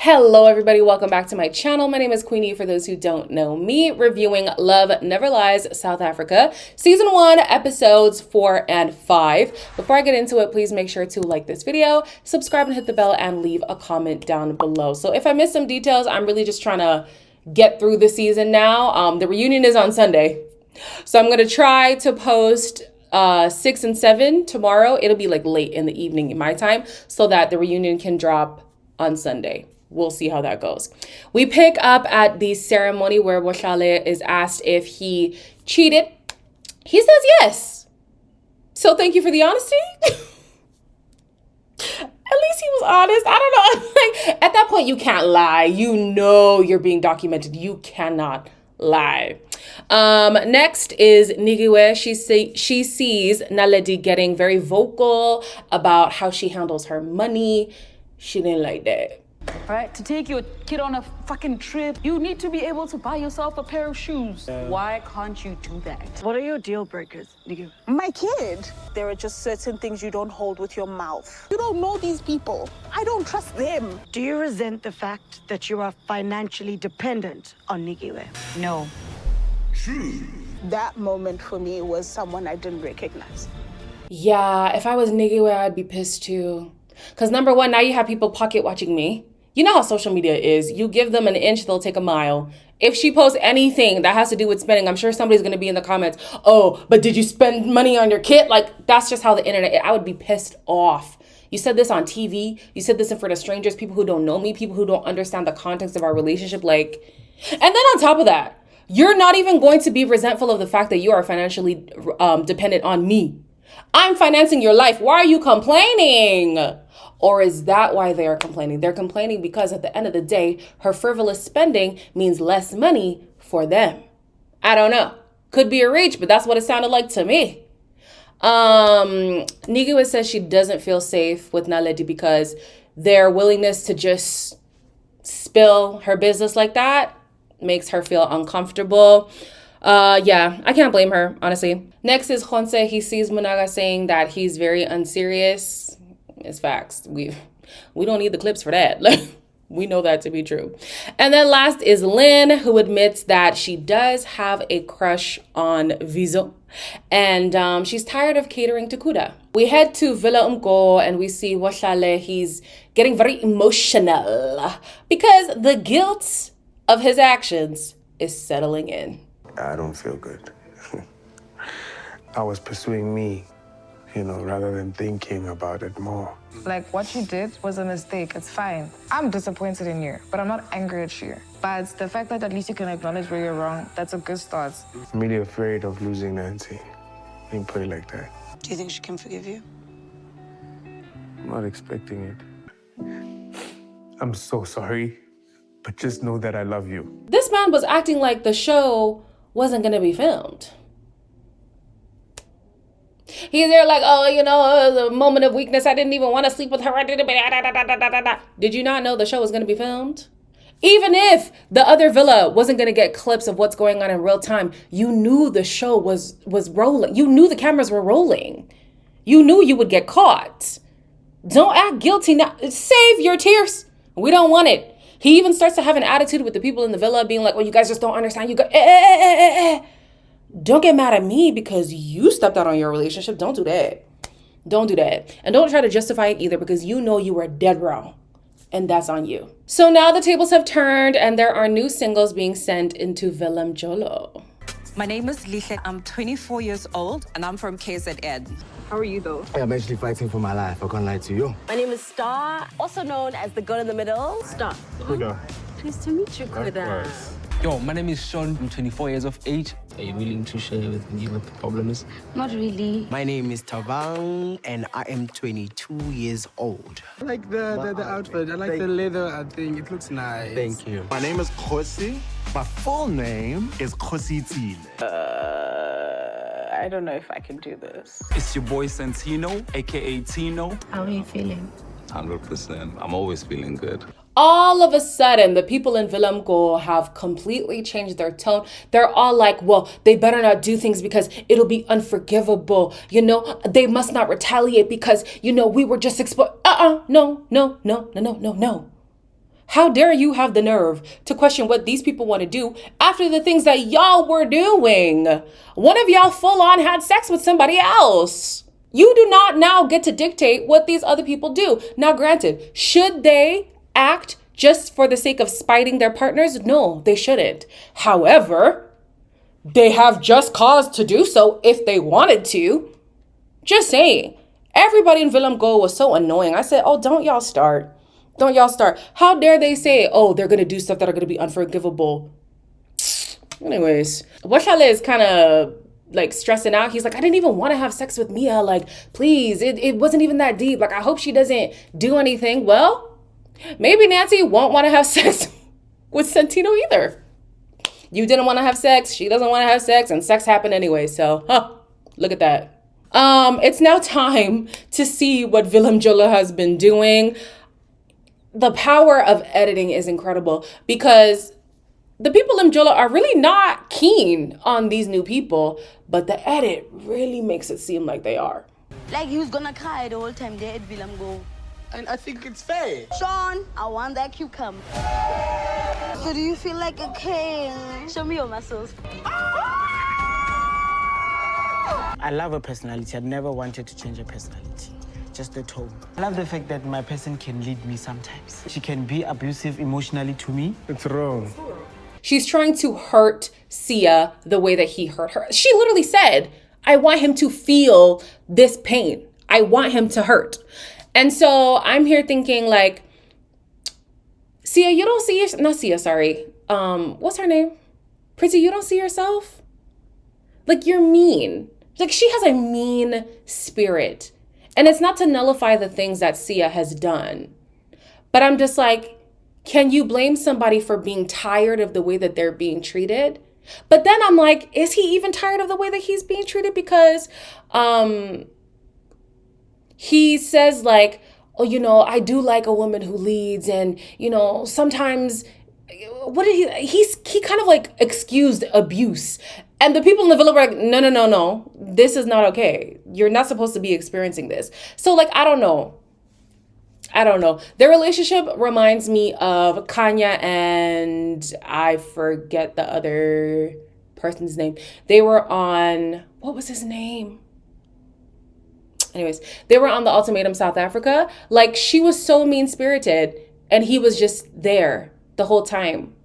Hello everybody, welcome back to my channel. My name is Queenie for those who don't know me, reviewing Love Never Lies South Africa, Season 1, Episodes 4 and 5. Before I get into it, please make sure to like this video, subscribe and hit the bell, and leave a comment down below. So if I missed some details, I'm really just trying to get through the season now. The reunion is on Sunday, so I'm going to try to post 6 and 7 tomorrow. It'll be like late in the evening in my time so that the reunion can drop on Sunday. We'll see how that goes. We pick up at the ceremony where Bohlale is asked if he cheated. He says yes. So thank you for the honesty. At least he was honest. I don't know. Like, at that point, you can't lie. You know you're being documented. You cannot lie. Next is Nigiwe. She sees Naledi getting very vocal about how she handles her money. She didn't like that. Right, to take your kid on a fucking trip, you need to be able to buy yourself a pair of shoes. Why can't you do that? What are your deal breakers, Nigu? My kid. There are just certain things you don't hold with your mouth. You don't know these people. I don't trust them. Do you resent the fact that you are financially dependent on Nigiwe? No. That moment for me was someone I didn't recognize. Yeah, if I was Nigiwe, I'd be pissed too. Because number one, now you have people pocket watching me. You know how social media is. You give them an inch, they'll take a mile. If she posts anything that has to do with spending, I'm sure somebody's going to be in the comments, oh, but did you spend money on your kid? Like, that's just how the internet, I would be pissed off. You said this on TV. You said this in front of strangers, people who don't know me, people who don't understand the context of our relationship. Like, and then on top of that, you're not even going to be resentful of the fact that you are financially dependent on me. I'm financing your life. Why are you complaining? Or is that why they are complaining? They're complaining because at the end of the day, her frivolous spending means less money for them. I don't know. Could be a reach, but that's what it sounded like to me. Nigiwe says she doesn't feel safe with Naledi because their willingness to just spill her business like that makes her feel uncomfortable. Yeah, I can't blame her, honestly. Next is Khonse. He sees Munaga saying that he's very unserious. It's facts. We don't need the clips for that. We know that to be true. And then last is Lynn, who admits that she does have a crush on Vizo. And she's tired of catering to Kuda. We head to Villa Umko and we see Bohlale. He's getting very emotional because the guilt of his actions is settling in. I don't feel good. I was pursuing me, rather than thinking about it more. Like, what you did was a mistake. It's fine. I'm disappointed in you, but I'm not angry at you. But the fact that at least you can acknowledge where you're wrong, that's a good start. I'm really afraid of losing Nancy. Let me put it like that. Do you think she can forgive you? I'm not expecting it. I'm so sorry, but just know that I love you. This man was acting like the show wasn't going to be filmed. He's there like, oh, the moment of weakness. I didn't even want to sleep with her. Did you not know the show was going to be filmed? Even if the other villa wasn't going to get clips of what's going on in real time, you knew the show was rolling. You knew the cameras were rolling. You knew you would get caught. Don't act guilty now. Save your tears. We don't want it. He even starts to have an attitude with the people in the villa being like, well, you guys just don't understand. You go, Don't get mad at me because you stepped out on your relationship. Don't do that. Don't do that. And don't try to justify it either because you know you were dead wrong. And that's on you. So now the tables have turned and there are new singles being sent into Villa Mjolo. My name is Lihle. I'm 24 years old and I'm from KZN. How are you though? I'm actually fighting for my life. I can't lie to you. My name is Star, also known as the girl in the middle. Star. Kuda. Pleased to meet you, Kuda. Yo, my name is Sean. I'm 24 years of age. Are you willing to share with me what the problem is? Not really. My name is Tabang, and I am 22 years old. I like the outfit. I like the leather, I think. It looks nice. Thank you. My name is Khosi. My full name is Khosi Tsile. I don't know if I can do this. It's your boy Santino, aka Tino. How are you feeling? 100%. I'm always feeling good. All of a sudden, the people in Villa Mjolo have completely changed their tone. They're all like, well, they better not do things because it'll be unforgivable. They must not retaliate because, we were just exposed. No. How dare you have the nerve to question what these people want to do after the things that y'all were doing? One of y'all full on had sex with somebody else. You do not now get to dictate what these other people do. Now, granted, should they act just for the sake of spiting their partners? No, they shouldn't. However, they have just cause to do so if they wanted to. Just saying. Everybody in Willem Go was so annoying. I said, oh, don't y'all start. Don't y'all start. How dare they say, oh, they're going to do stuff that are going to be unforgivable. Anyways, Boshale is kind of like stressing out. He's like, I didn't even want to have sex with Mia. Like, please, it wasn't even that deep. Like, I hope she doesn't do anything. Well, maybe Nancy won't want to have sex with Santino either. You didn't want to have sex. She doesn't want to have sex. And sex happened anyway. So, look at that. It's now time to see what Willem Jola has been doing. The power of editing is incredible because the people in Jola are really not keen on these new people, but the edit really makes it seem like they are. Like he was gonna cry the whole time there at Willem Go. And I think it's fair. Sean, I want that cucumber. So do you feel like a king? Show me your muscles. I love her personality. I'd never wanted to change her personality. Just the tone. I love the fact that my person can lead me sometimes. She can be abusive emotionally to me. It's wrong. She's trying to hurt Sia the way that he hurt her. She literally said, I want him to feel this pain. I want him to hurt. And so I'm here thinking like, Sia, you don't see not Sia, sorry. What's her name? Pretty, you don't see yourself? Like, you're mean. Like, she has a mean spirit. And it's not to nullify the things that Sia has done. But I'm just like, can you blame somebody for being tired of the way that they're being treated? But then I'm like, is he even tired of the way that he's being treated? Because he says like, oh, you know, I do like a woman who leads. And, you know, sometimes, what did he kind of like excused abuse. And the people in the villa were like, no, this is not okay. You're not supposed to be experiencing this. So like, I don't know. Their relationship reminds me of Kanya and I forget the other person's name. They were on, what was his name? Anyways, they were on the Ultimatum South Africa. Like, she was so mean-spirited and he was just there the whole time.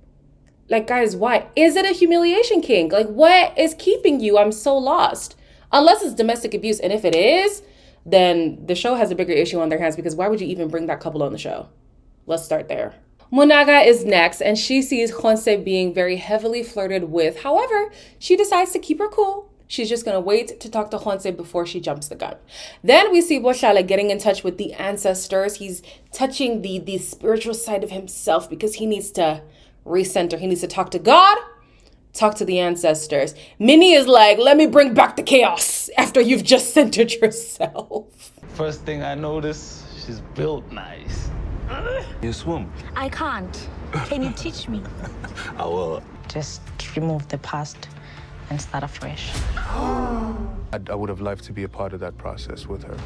Like, guys, why? Is it a humiliation kink? Like, what is keeping you? I'm so lost. Unless it's domestic abuse. And if it is, then the show has a bigger issue on their hands because why would you even bring that couple on the show? Let's start there. Munaga is next and she sees Khonse being very heavily flirted with. However, she decides to keep her cool. She's just going to wait to talk to Khonse before she jumps the gun. Then we see Boshale getting in touch with the ancestors. He's touching the spiritual side of himself because he needs to recenter. He needs to talk to God, talk to the ancestors. Minnie is like, let me bring back the chaos after you've just centered yourself. First thing I notice, she's built nice. You swim? I can't. Can you teach me? I will. Just remove the past and start afresh. I would have liked to be a part of that process with her.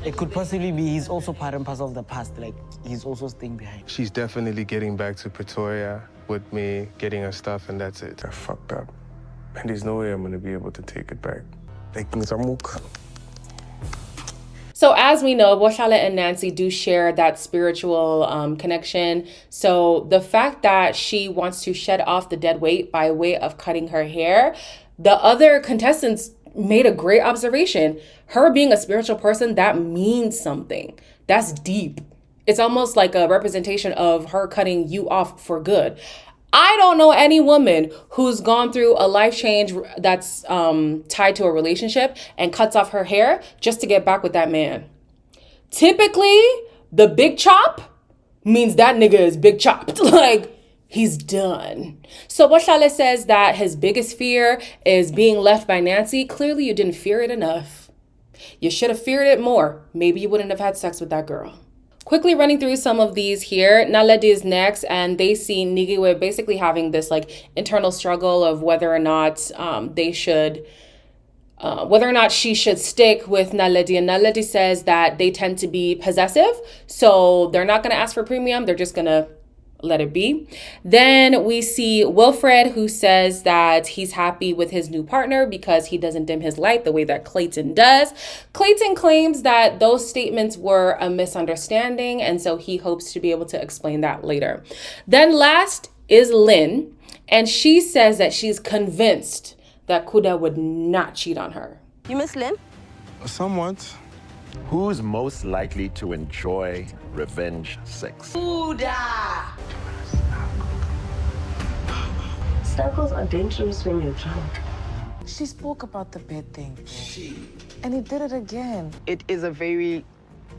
It could possibly be he's also part and parcel of the past. Like, he's also staying behind. She's definitely getting back to Pretoria with me, getting her stuff, and that's it. I fucked up. And there's no way I'm gonna be able to take it back. So as we know, Boshale and Nancy do share that spiritual connection. So the fact that she wants to shed off the dead weight by way of cutting her hair, the other contestants made a great observation. Her being a spiritual person, that means something. That's deep. It's almost like a representation of her cutting you off for good. I don't know any woman who's gone through a life change that's tied to a relationship and cuts off her hair just to get back with that man. Typically, the big chop means that nigga is big chopped. Like, he's done. So Boshale says that his biggest fear is being left by Nancy. Clearly, you didn't fear it enough. You should have feared it more. Maybe you wouldn't have had sex with that girl. Quickly running through some of these here. Naledi is next, and they see Nigiwe basically having this like internal struggle of whether or not they should whether or not she should stick with Naledi. And Naledi says that they tend to be possessive, so they're not going to ask for premium. They're just going to let it be. Then we see Wilfred, who says that he's happy with his new partner because he doesn't dim his light the way that Clayton does. Clayton claims that those statements were a misunderstanding, and so he hopes to be able to explain that later. Then last is Lynn, and she says that she's convinced that Kuda would not cheat on her. You miss Lynn? Somewhat. Who's most likely to enjoy revenge sex? Kuda! Circles are dangerous when you're drunk. She spoke about the bed thing. And he did it again. It is a very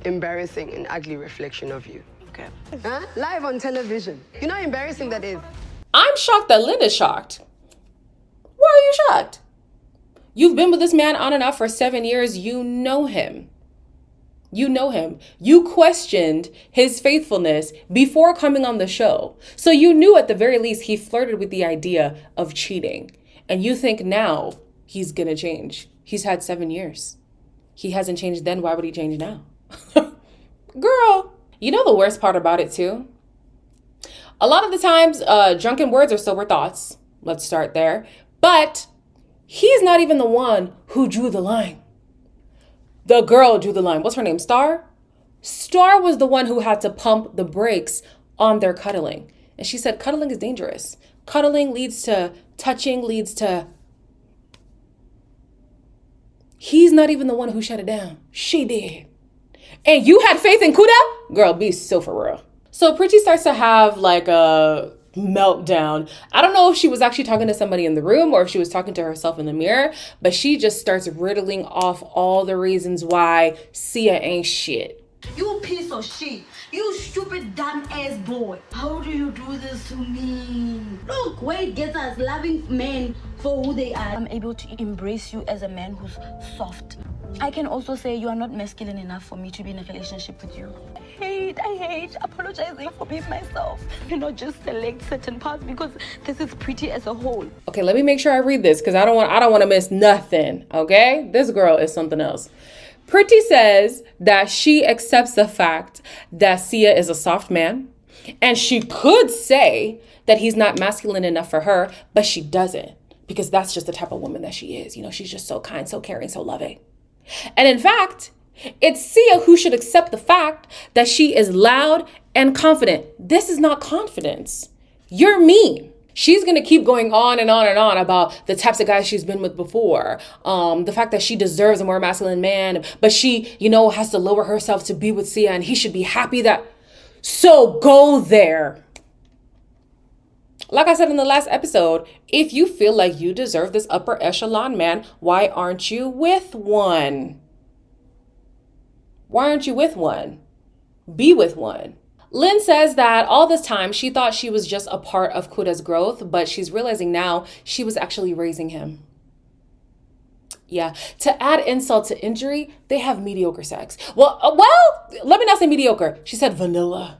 embarrassing and ugly reflection of you. Okay. Huh? Live on television. You know how embarrassing that is? I'm shocked that Lynn is shocked. Why are you shocked? You've been with this man on and off for 7 years. You know him. You know him. You questioned his faithfulness before coming on the show. So you knew at the very least he flirted with the idea of cheating. And you think now he's gonna change. He's had 7 years. He hasn't changed then. Why would he change now? Girl, you know the worst part about it too? A lot of the times, drunken words are sober thoughts. Let's start there. But he's not even the one who drew the line. The girl drew the line. What's her name? Star? Star was the one who had to pump the brakes on their cuddling. And she said, cuddling is dangerous. Cuddling leads to touching, leads to... He's not even the one who shut it down. She did. And you had faith in Kuda? Girl, be so for real. So Priti starts to have like a meltdown. I don't know if she was actually talking to somebody in the room or if she was talking to herself in the mirror, but she just starts riddling off all the reasons why Sia ain't shit. You piece of shit. You stupid dumb ass boy. How do you do this to me? Look, Wade gets us loving men for who they are. I'm able to embrace you as a man who's soft. I can also say you are not masculine enough for me to be in a relationship with you. I hate apologizing for being myself. You know, just select certain parts because this is pretty as a whole. Okay, let me make sure I read this because I don't want to miss nothing. Okay, this girl is something else. Priti says that she accepts the fact that Sia is a soft man, and she could say that he's not masculine enough for her, but she doesn't because that's just the type of woman that she is. You know, she's just so kind, so caring, so loving. And in fact, it's Sia who should accept the fact that she is loud and confident. This is not confidence. You're mean. She's going to keep going on and on and on about the types of guys she's been with before. The fact that she deserves a more masculine man, but she, you know, has to lower herself to be with Sia and he should be happy that... So go there. Like I said in the last episode, if you feel like you deserve this upper echelon man, why aren't you with one? Why aren't you with one? Be with one. Lynn says that all this time she thought she was just a part of Kuda's growth, but she's realizing now she was actually raising him. Yeah, to add insult to injury, they have mediocre sex. Well, let me not say mediocre. She said vanilla.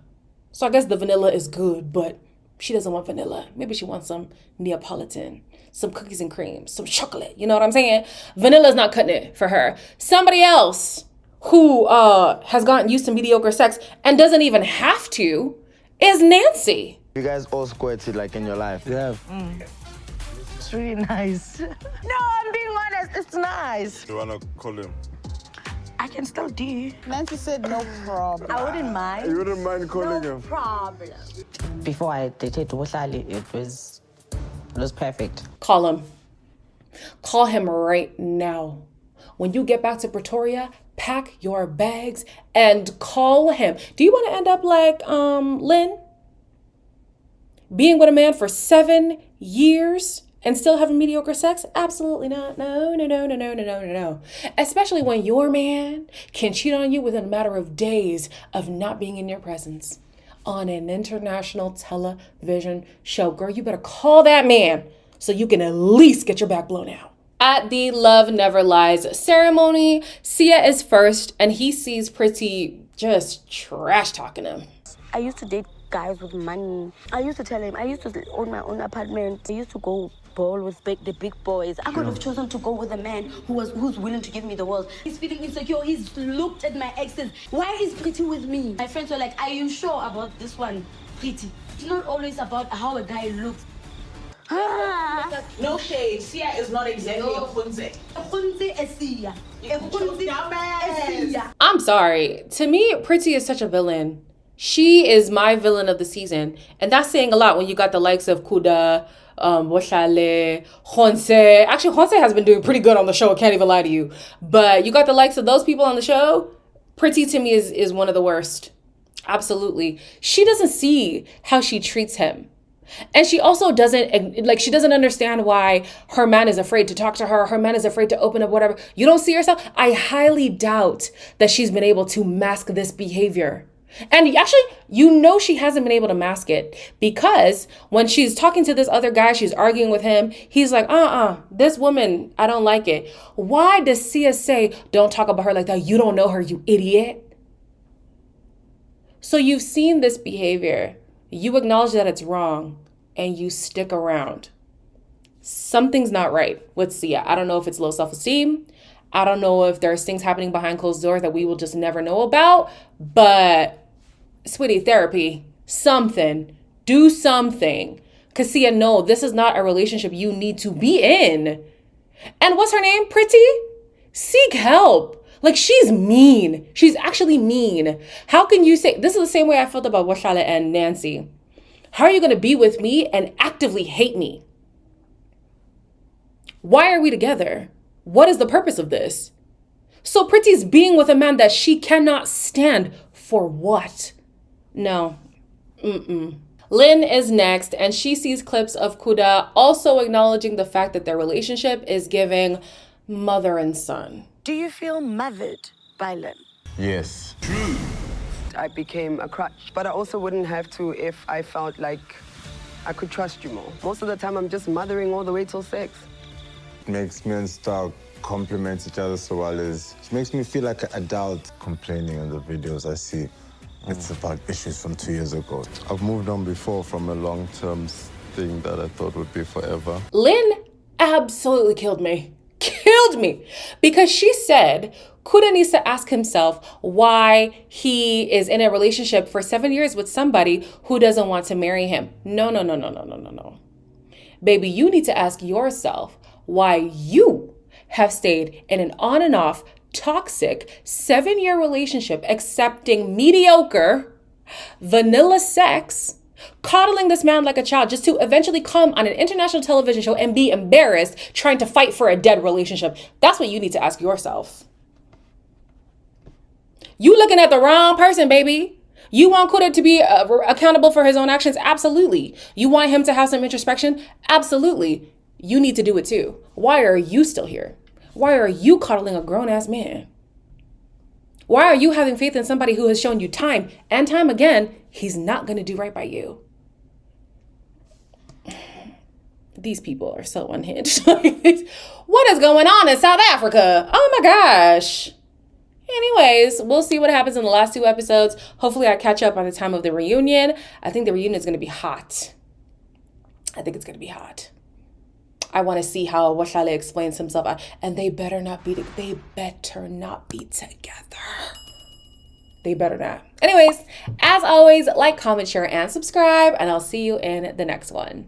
So I guess the vanilla is good, but she doesn't want vanilla. Maybe she wants some Neapolitan, some cookies and cream, some chocolate. You know what I'm saying? Vanilla's not cutting it for her. Somebody else who has gotten used to mediocre sex and doesn't even have to is Nancy. You guys all squirted like in your life? Yeah. It's really nice. No, I'm being honest. It's nice. You wanna call him? I can still do. Nancy said no problem. I wouldn't mind. You wouldn't mind calling No him? problem. Before I dated Wohlali, it was perfect. Call him. Call him right now. When you get back to Pretoria, pack your bags and call him. Do you want to end up like Lynn? Being with a man for 7 years and still having mediocre sex? Absolutely not. No. Especially when your man can cheat on you within a matter of days of not being in your presence on an international television show. Girl, you better call that man so you can at least get your back blown out. At the Love Never Lies ceremony, Sia is first and he sees Priti just trash talking him. I used to date guys with money. I used to tell him I used to own my own apartment. I used to go ball with the big boys. I could have chosen to go with a man who's willing to give me the world. He's feeling insecure. He's looked at my exes. Why is Pretty with me? My friends were like, are you sure about this one, Pretty? It's not always about how a guy looks. No shade. Sia is not exactly a khunze. A khunze is Sia. A khunze is Sia. I'm sorry. To me, Pretty is such a villain. She is my villain of the season. And that's saying a lot when you got the likes of Kuda, Boshale, Khonse. Actually, Khonse has been doing pretty good on the show. I can't even lie to you. But you got the likes of those people on the show. Pretty to me is one of the worst. Absolutely. She doesn't see how she treats him. And she also she doesn't understand why her man is afraid to talk to her. Her man is afraid to open up whatever. You don't see yourself? I highly doubt that she's been able to mask this behavior. And actually, she hasn't been able to mask it because when she's talking to this other guy, she's arguing with him. He's like, this woman, I don't like it. Why does Sia say, don't talk about her like that? You don't know her, you idiot. So you've seen this behavior. You acknowledge that it's wrong and you stick around. Something's not right with Sia. I don't know if it's low self-esteem. I don't know if there's things happening behind closed doors that we will just never know about. But, sweetie, therapy, something. Do something. Because Sia, no, this is not a relationship you need to be in. And what's her name? Pretty? Seek help. Like, she's mean. She's actually mean. How can you say, this is the same way I felt about Washale and Nancy. How are you going to be with me and actively hate me? Why are we together? What is the purpose of this? So Pretty's being with a man that she cannot stand for what? No. Lynn is next, and she sees clips of Kuda also acknowledging the fact that their relationship is giving mother and son. Do you feel mothered by Lynn? Yes. I became a crutch, but I also wouldn't have to if I felt like I could trust you more. Most of the time, I'm just mothering all the way till sex. Makes me and Star compliment each other so well. It makes me feel like an adult complaining on the videos I see. It's about issues from 2 years ago. I've moved on before from a long-term thing that I thought would be forever. Lynn absolutely killed me. Because she said Kuda needs to ask himself why he is in a relationship for 7 years with somebody who doesn't want to marry him. No. Baby, you need to ask yourself why you have stayed in an on and off toxic 7-year relationship, accepting mediocre vanilla sex, coddling this man like a child just to eventually come on an international television show and be embarrassed trying to fight for a dead relationship. That's what you need to ask yourself. You looking at the wrong person, baby. You want Kuda to be accountable for his own actions? Absolutely. You want him to have some introspection? Absolutely. You need to do it too. Why are you still here? Why are you coddling a grown-ass man? Why are you having faith in somebody who has shown you time and time again he's not going to do right by you? These people are so unhinged. What is going on in South Africa? Oh my gosh. Anyways, we'll see what happens in the last 2 episodes. Hopefully I catch up by the time of the reunion. I think the reunion is going to be hot. I think it's going to be hot. I want to see how Washale explains himself. And they better not be together. They better not. Anyways, as always, like, comment, share, and subscribe. And I'll see you in the next one.